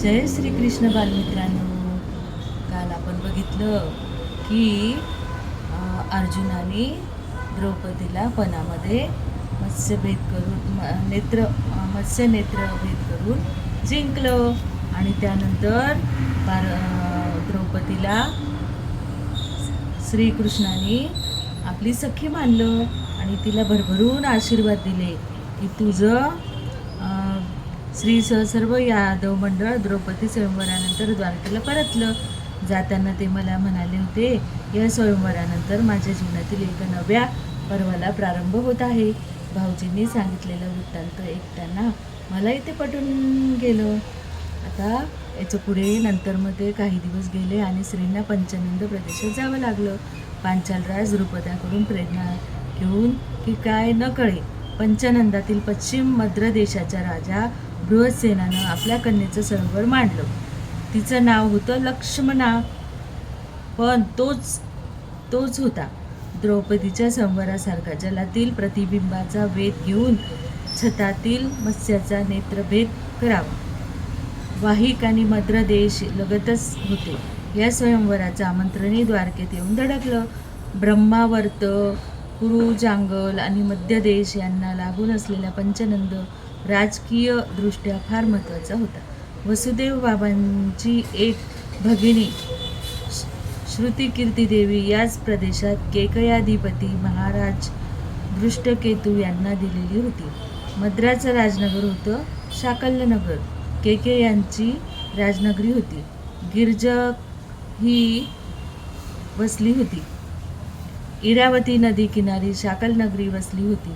जय श्री कृष्ण बालमित्रांनो. काल आपण बघितलं की अर्जुनाने द्रौपदीला वनामध्ये मत्स्यभेद करून मत्स्य नेत्रभेद करून जिंकलं. आणि त्यानंतर द्रौपदीला श्रीकृष्णाने आपली सखी मानलं आणि तिला भरभरून आशीर्वाद दिले की तुझं सर्व यादव मंडळ द्रौपदी स्वयंवरानंतर द्वारकेला परतलं. जाताना ते मला म्हणाले होते, या स्वयंवरानंतर माझ्या जीवनातील एका नव्या पर्वाला प्रारंभ होत आहे. भाऊजींनी सांगितलेलं वृत्तांत ऐकताना मला इथे पटून गेलं. आता याचं पुढे नंतर मध्ये काही दिवस गेले आणि श्रींना पंचनंद प्रदेशात जावं लागलं. पांचालराज द्रुपदाकडून प्रेरणा घेऊन की काय न कळे पंचनंदातील पश्चिम मद्र देशाच्या राजा बृहस्सेनानं आपल्या कन्येचं सरोवर मांडलं. तिचं नाव होतं लक्ष्मणा, पण तोच होता द्रौपदीच्या संवरासारखा जलातील प्रतिबिंबाचा वेध घेऊन छतातील मत्स्याचा नेत्रभेद करावा. वाहिक आणि मद्र देश लगतच होते. या स्वयंवराचं आमंत्रणही द्वारकेत येऊन धडकलं. ब्रह्मावर्त, कुरु, जांगल आणि मध्य देश यांना लागून असलेला पंचनंद राजकीय दृष्ट्या फार महत्त्वाचा होता. वसुदेव बाबांची एक भगिनी श्रुतिकीर्ती देवी याच प्रदेशात केकयाधिपती महाराज दृष्टकेतू यांना दिलेली होती. मद्राचं राजनगर होतं शाकल्यनगर. केकेयांची राजनगरी होती. गिरजक ही वसली होती. इरावती नदी किनारी शाकलनगरी वसली होती.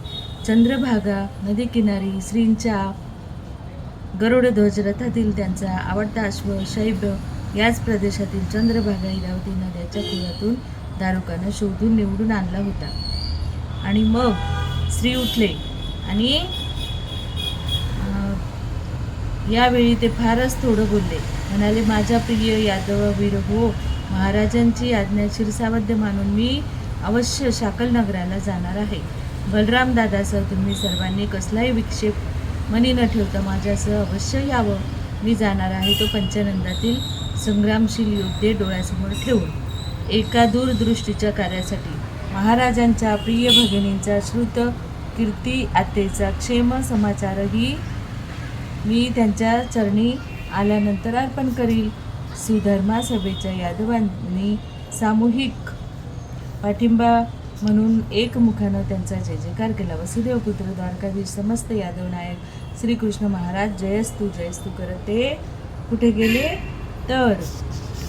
चंद्रभागा नदी किनारी श्रींच्या गरुडध्वज रथातील त्यांचा आवडता अश्व शैब्य याच प्रदेशातील चंद्रभागा इरावती नद्याच्या खोऱ्यातून दारुकानं शोधून निवडून आणला होता. आणि मग श्री उठले आणि यावेळी ते फारच थोडं बोलले. म्हणाले, माझा प्रिय यादववीर हो, महाराजांची आज्ञा शिरसावद्य मानून मी अवश्य शाकलनगराला जाणार आहे. बलराम दादासह तुम्ही सर्वांनी कसलाही विक्षेप मनी न ठेवता माझ्यासह अवश्य यावं. मी जाणार आहे तो पंचनंदातील संग्रामशील योद्धे डोळ्यासमोर ठेवून एका दूरदृष्टीच्या कार्यासाठी. महाराजांच्या प्रिय भगिनींचा श्रुत कीर्ती आतेचा क्षेम समाचारही मी त्यांच्या चरणी आल्यानंतर अर्पण करील. सुधर्मा सभेच्या यादवांनी सामूहिक पाठिंबा म्हणून एकमुखानं त्यांचा जय जयकार केला. वसुदेव पुत्र द्वारकाधीश समस्त यादव नायक श्रीकृष्ण महाराज जयस्तू जयस्तू करत ते कुठे गेले तर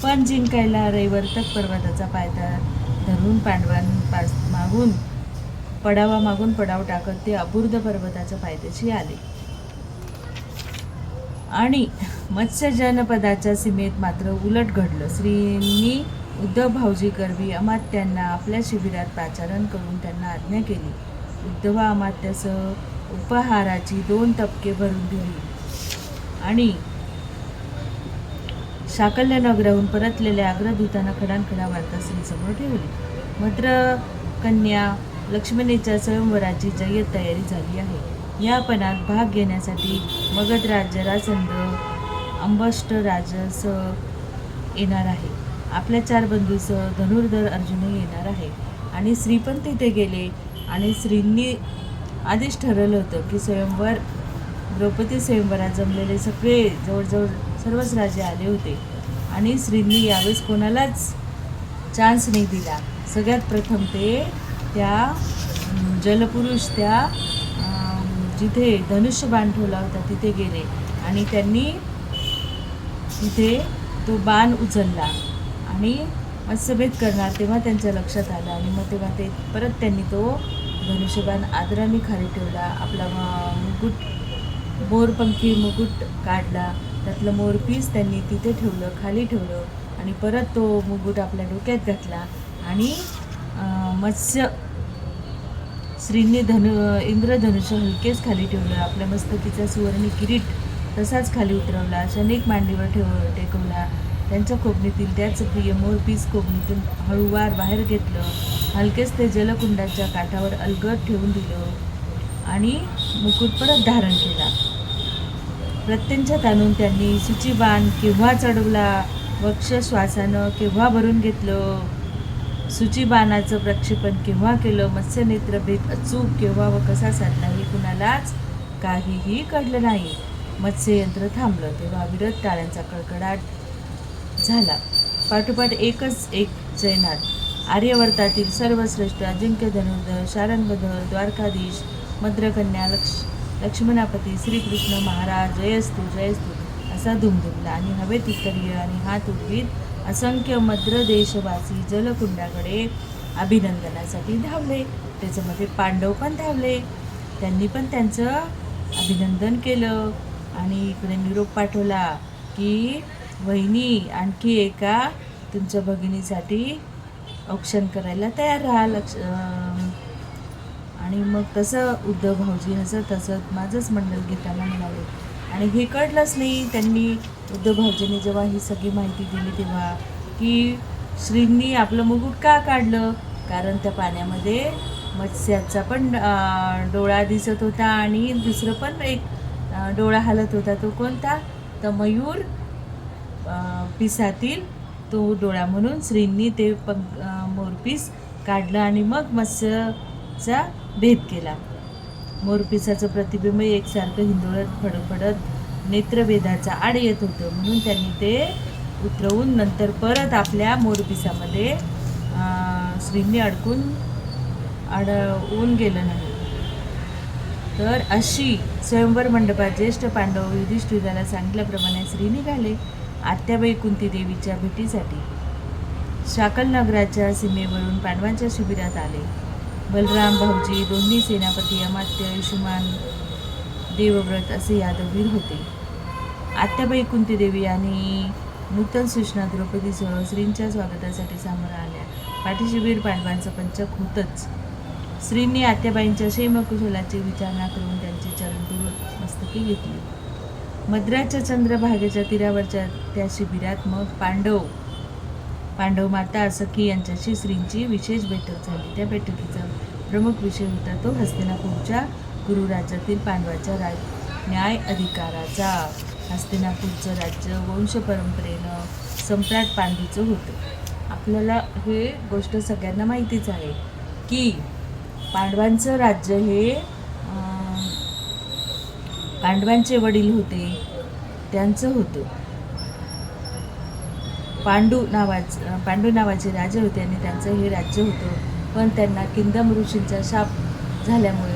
पण जिंकायला रैवर्तक पर्वताचा पायथा धरून मागून पडाव टाकत ते अबुर्द पर्वताच्या पायथ्याशी आले. आणि मत्स्य जनपदाच्या सीमेत मात्र उलट घडलं. श्रींनी उद्धव भाऊजी करवी अमात्यांना आपल्या शिबिरात पाचारण करून त्यांना आज्ञा केली. उद्धवा अमात्यासह उपहाराची 2 तपके भरून दिली आणि शाकल्यनगराहून परतलेल्या अग्रदूतांना खडानखडा वार्ता श्रीसमोर ठेवली. मात्र कन्या लक्ष्मणीच्या स्वयंवराची जय्यत तयारी झाली आहे. या पणात भाग घेण्यासाठी मगधराज जरासंध अंबष्टराजसह येणार आहे. आपल्या 4 बंधूसह धनुर्धर अर्जुनही येणार आहे. आणि श्री पण तिथे गेले. आणि श्रींनी आधीच ठरवलं होतं की द्रौपदी स्वयंवरात जमलेले सगळे जवळजवळ सर्वच राजे आले होते आणि श्रींनी यावेळेस कोणालाच चान्स नाही दिला. सगळ्यात प्रथम ते त्या जलपुरुष त्या जिथे धनुष्यबाण ठेवला होता तिथे गेले आणि त्यांनी तिथे तो बाण उचलला आणि मत्स्यभेद करणार तेव्हा त्यांच्या लक्षात आलं. आणि मग तेव्हा परत त्यांनी तो धनुष्यबाण आदराने खाली ठेवला. आपला मोरपंखी मुकुट काढला, त्यातलं मोरपीस त्यांनी तिथे ठेवलं, खाली ठेवलं आणि परत तो मुकुट आपल्या डोक्यात घातला. आणि श्रींनी इंद्रधनुष्य हलकेच खाली ठेवलं. आपल्या मस्तकीचा सुवर्णी किरीट तसाच खाली उतरवला. शनिक मांडीवर टेकवला. त्यांच्या खोबणीतील त्याच प्रिय मोरपीस खोबणीतून हळूवार बाहेर घेतलं. हलकेच ते जलकुंडाच्या काठावर अलगद ठेवून दिलं आणि मुकुट परत धारण केला. प्रत्यंच्यात आणून त्यांनी सूचीबाण केव्हा चढवला, वक्ष श्वासानं केव्हा भरून घेतलं, सूचीबाणाचं प्रक्षेपण केव्हा केलं, मत्स्यनेत्र भेद अचूक केव्हा व कसा साधला हे कुणालाच काहीही कळलं नाही. मत्स्ययंत्र थांबलं तेव्हा अविरत टाळ्यांचा कडकडाट झाला. पाठोपाठ एकच एक जयनाथ. आर्यवर्तातील सर्वश्रेष्ठ अजिंक्य धनुर्धर, शारंगधर, द्वारकाधीश, मद्रकन्या, लक्ष्मणापती, श्रीकृष्ण महाराज जयस्तु जयस्तु असा धुमधुमला आणि हवेत उत्तरीय आणि हात उठवीत असंख्य मद्र देशवासी जलकुंडाकडे अभिनंदनासाठी धावले. त्याच्यामध्ये पांडव पण धावले. त्यांनी पण त्यांचं अभिनंदन केलं आणि इकडे निरोप पाठवला की वहिनी आणखी एका तुमच्या भगिनीसाठी औक्षण करायला तयार राहा. आणि मग तसं उद्धव भाऊजी हसत हसत माझंच मंडल घेताना म्हणाले. आणि हे कळलंच नाही त्यांनी, उद्धव भाऊजींनी जेव्हा ही सगळी माहिती दिली तेव्हा, की श्रींनी आपलं मुकुट का काढलं, कारण त्या पाण्यामध्ये मत्स्याचा पण डोळा दिसत होता आणि दुसरं पण एक डोळा हलत होता. तो कोणता, तर मयूर पिसातील तो डोळा, म्हणून श्रींनी ते मोरपीस काढलं आणि मग मत्स्याचा भेद केला. मोरपिसाचं प्रतिबिंब एकसारखं हिंदोळत फडफडत नेत्रभेदाचा आड येत होतं, म्हणून त्यांनी ते उतरवून नंतर परत आपल्या मोरपिसामध्ये श्रींनी अडवून गेलं नाही. तर अशी स्वयंवर मंडपात ज्येष्ठ पांडव युधिष्ठिराला सांगितल्याप्रमाणे श्री निघाले आत्याबाई कुंती देवीच्या भेटीसाठी. शाकल नगराच्या सीमेवरून पांडवांच्या शिबिरात आले. बलराम भाऊजी, दोन्ही सेनापती, अमात्य, यशुमान, देवव्रत असे यादववीर होते. आत्याबाई कुंतीदेवी आणि नूतन सूचना द्रौपदीसह श्रींच्या स्वागतासाठी समोर आल्या. पाठीशी वीर पांडवांचं पंचक होतंच. श्रींनी आत्याबाईंच्या क्षेमकुशलाची विचारणा करून त्यांची चरणधूळ मस्तकी घेतली. मद्राच्या चंद्रभागेच्या तीरावरच्या त्या शिबिरात मग पांडव माता सखी यांच्याशी श्रींची विशेष बैठक झाली. त्या बैठकीचा प्रमुख विषय होता तो हस्तिनापूरच्या कुरुराज्यातील पांडवाच्या न्याय अधिकाराचा. हस्तिनापूरचं राज्य वंशपरंपरेनं सम्राट पांडूचं होतं. आपल्याला हे गोष्ट सगळ्यांना माहितीच आहे की पांडवांचं राज्य हे पांडवांचे वडील होते त्यांचं होतं. पांडू नावाचे राजे होते आणि त्यांचं हे राज्य होतं. पण त्यांना किंदम ऋषींचा शाप झाल्यामुळे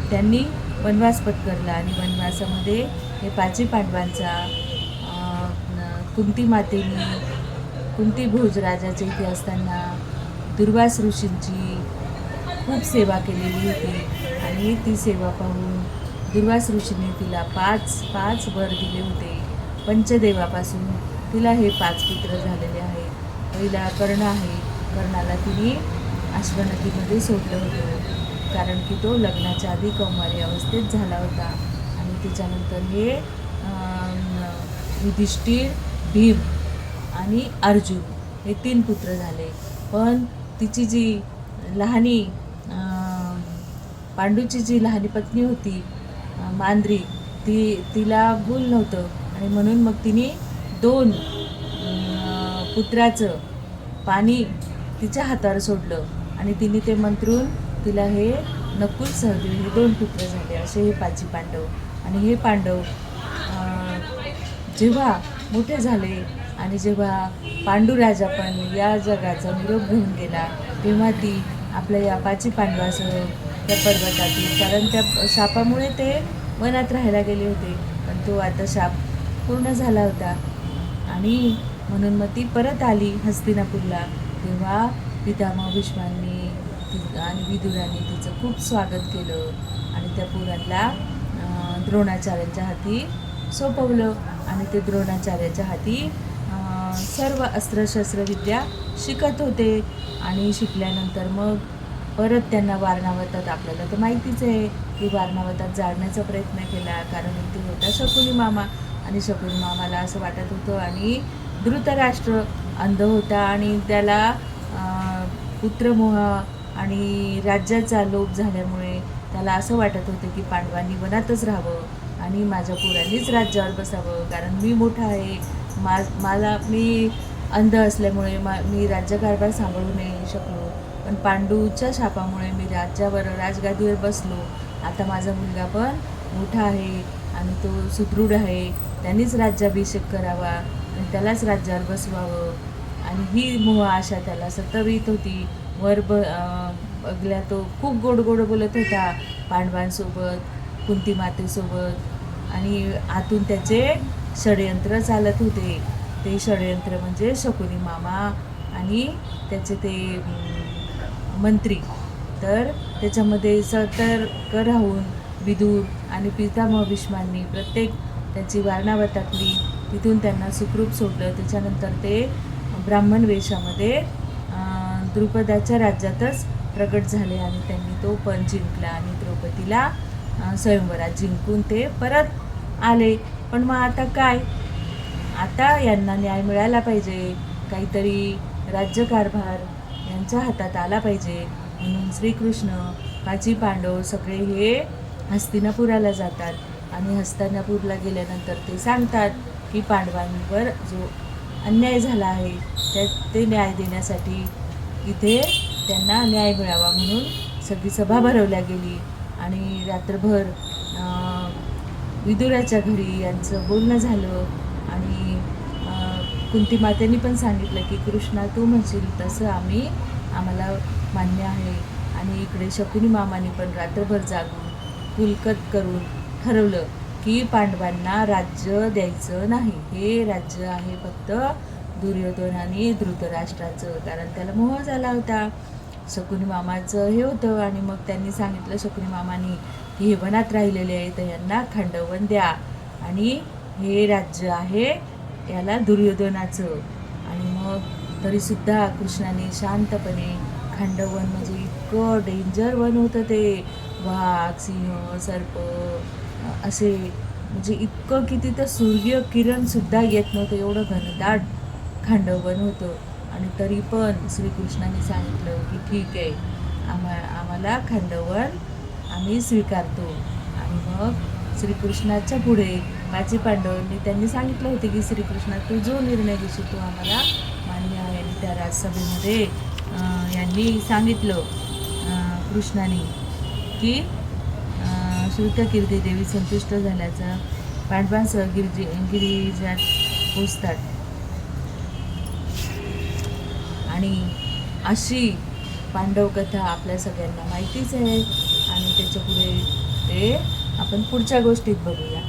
त्यांनी वनवास पत्करला आणि वनवासामध्ये हे पाची पांडवांचा कुंती भोज राजाचे इथे असताना दुर्वास ऋषींची खूप सेवा केलेली होती आणि ती सेवा पाहून दुर्वास ऋषींनी तिला पाच वर दिले होते. पंचदेवापासून तिला हे 5 पुत्र झालेले आहेत. पहिला कर्ण आहे. कर्णाला तिने अश्वनदीमध्ये सोडलं होतं कारण की तो लग्नाच्या आधी कौमारी अवस्थेत झाला होता. आणि त्याच्यानंतर हे युधिष्ठिर, भीम आणि अर्जुन हे 3 पुत्र झाले. पण तिची जी लहानी पांडूची जी लहानी पत्नी होती मांद्री, तिला भूल नव्हतं आणि म्हणून मग तिने 2 पुत्राचं पाणी तिच्या हातावर सोडलं आणि तिने ते मंत्रून तिला हे नकुल सहदेव हे 2 पुत्र झाले. असे हे 5 पांडव. आणि हे पांडव जेव्हा मोठे झाले आणि जेव्हा पांडुराजा पण या जगाचा निरोप घेऊन गेला तेव्हा ती आपल्या या 5 पांडवासह त्या पर्वतातील, कारण त्या शापामुळे ते वनात राहायला गेले होते पण तो आता शाप पूर्ण झाला होता आणि म्हणून मग ती परत आली हस्तिनापूरला. तेव्हा पितामह भीष्मांनी आणि विदुरांनी तिचं खूप स्वागत केलं आणि त्या पोरांना द्रोणाचार्यांच्या हाती सोपवलं आणि ते द्रोणाचार्याच्या हाती सर्व अस्त्रशस्त्रविद्या शिकत होते. आणि शिकल्यानंतर मग परत त्यांना वारणावतात, आपल्याला तर माहितीच आहे की वारणावतात जाळण्याचा प्रयत्न केला कारण ते होता शकुनी मामा आणि शकुनी मामाला असं वाटत होतं आणि धृतराष्ट्र अंध होता आणि त्याला पुत्रमोह आणि राज्याचा लोभ झाल्यामुळे त्याला असं वाटत होतं की पांडवांनी वनातच राहावं आणि माझ्या पोरांनीच राज्यावर बसावं, कारण मी मोठा आहे. मी अंध असल्यामुळे मी राज्यकारभार सांभाळू नाही शकलो, पण पांडूच्या शापामुळे मी राजगादीवर बसलो. आता माझा मुलगा पण मोठा आहे आणि तो सुदृढ आहे, त्यांनीच राज्याभिषेक करावा आणि त्यालाच राज्यावर बसवावं. आणि ही मोह आशा त्याला सतत होती. बघल्या तो खूप गोड गोड बोलत होता पांडवांसोबत, कुंती मातेसोबत, आणि आतून त्याचे षडयंत्र चालत होते. ते षडयंत्र म्हणजे शकुनी मामा आणि त्याचे ते मंत्री. तर त्याच्यामध्ये सतर्क राहून विदूर आणि पितामह भीष्मांनी प्रत्येक त्याची वारणा टाकली. तिथून त्यांना सुखरूप सोडलं. त्याच्यानंतर ते ब्राह्मण वेशामध्ये द्रुपदाच्या राज्यातच प्रकट झाले आणि त्यांनी तो पण जिंकला आणि द्रौपदीला स्वयंवरात जिंकून ते परत आले. पण मग आता काय, आता यांना न्याय मिळाला पाहिजे, काहीतरी राज्यकारभार यांच्या हातात आला पाहिजे. म्हणून श्रीकृष्ण, 5 पांडव सगळे हे हस्तिनापुराला जातात आणि हस्तिनापूरला गेल्यानंतर ते सांगतात की पांडवांवर जो अन्याय झाला आहे ते न्याय देण्यासाठी इथे त्यांना न्याय मिळावा म्हणून सगळी सभा भरवल्या गेली. आणि रात्रभर विदुराच्या घरी यांचं बोलणं झालं आणि कुंती मातेनी पण सांगितलं की कृष्णा, तू म्हणशील तसं आम्हाला मान्य आहे. आणि इकडे शकुनी मामाने पण रात्रभर जागून कुलकत करून ठरवलं की पांडवांना राज्य द्यायचं नाही, हे राज्य आहे फक्त दुर्योधन आणि धृतराष्ट्राचं, कारण त्याला मोह झाला होता. शकुनी मामाचं हे होतं. आणि मग त्यांनी सांगितलं शकुनी मामानी की हे वनात राहिलेले आहे तर यांना खंडवन द्या आणि हे राज्य आहे याला दुर्योधनाचं. आणि मग तरीसुद्धा कृष्णाने शांतपणे, खंडवन म्हणजे इतकं डेंजर वन होतं ते, वाघ, सिंह, सर्प असे, म्हणजे इतकं की तिथं सूर्यकिरणसुद्धा येत नव्हतं, एवढं घनदाट खांडवन होतं. आणि तरी पण श्रीकृष्णाने सांगितलं की ठीक आहे, आम्हाला खंडवन आम्ही स्वीकारतो. आणि मग श्रीकृष्णाच्या पुढे 5 पांडवांनी त्यांनी सांगितलं होते की श्रीकृष्णा, तू जो निर्णय घेशील तो आम्हाला मान्य आहे. आणि त्या राजसभेमध्ये यांनी सांगितलं कृष्णाने की श्रुतकीर्ती देवी संतुष्ट झाल्याचा पांडवांसह गिरिजात पोचतात. आणि अशी पांडव कथा आपल्या सगळ्यांना माहितीच आहे. आणि त्याच्या पुढे ते आपण पुढच्या गोष्टीत बघूया.